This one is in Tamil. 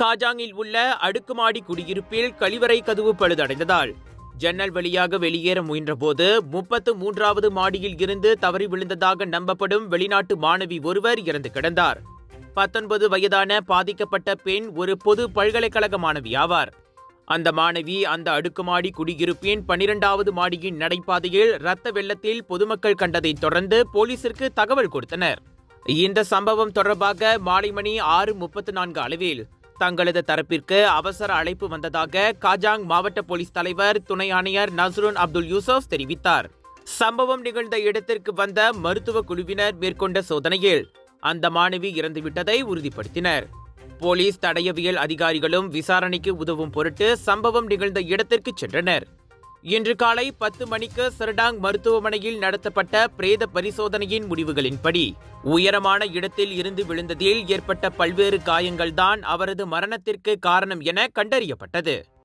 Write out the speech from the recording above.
காஜாங்கில் உள்ள அடுக்குமாடி குடியிருப்பில் கழிவறை கதவு பழுதடைந்ததால் ஜன்னல் வழியாக வெளியேற முயன்றபோது 33வது மாடியில் இருந்து தவறி விழுந்ததாக நம்பப்படும் வெளிநாட்டு மாணவி ஒருவர் இறந்து கிடந்தார். 19 வயதான பாதிக்கப்பட்ட பெண் ஒரு பொது பல்கலைக்கழக மாணவி ஆவார். அந்த மாணவி அந்த அடுக்குமாடி குடியிருப்பின் 12வது மாடியின் நடைபாதையில் இரத்த வெள்ளத்தில் பொதுமக்கள் கண்டதை தொடர்ந்து போலீசிற்கு தகவல் கொடுத்தனர். இந்த சம்பவம் தொடர்பாக மாலை மணி 6:34 அளவில் தங்களது தரப்பிற்கு அவசர அழைப்பு வந்ததாக காஜாங் மாவட்ட போலீஸ் தலைவர் துணை ஆணையர் நஸ்ருன் அப்துல் யூசுப் தெரிவித்தார். சம்பவம் நிகழ்ந்த இடத்திற்கு வந்த மருத்துவ குழுவினர் மேற்கொண்ட சோதனையில் அந்த மாணவி இறந்துவிட்டதை உறுதிப்படுத்தினர். போலீஸ் தடயவியல் அதிகாரிகளும் விசாரணைக்கு உதவும் பொருட்டு சம்பவம் நிகழ்ந்த இடத்திற்கு சென்றனர். இன்று காலை 10 மணிக்கு சர்டாங் மருத்துவமனையில் நடத்தப்பட்ட பிரேத பரிசோதனையின் முடிவுகளின்படி உயரமான இடத்தில் இருந்து விழுந்ததில் ஏற்பட்ட பல்வேறு காயங்கள்தான் அவரது மரணத்திற்கு காரணம் என கண்டறியப்பட்டது.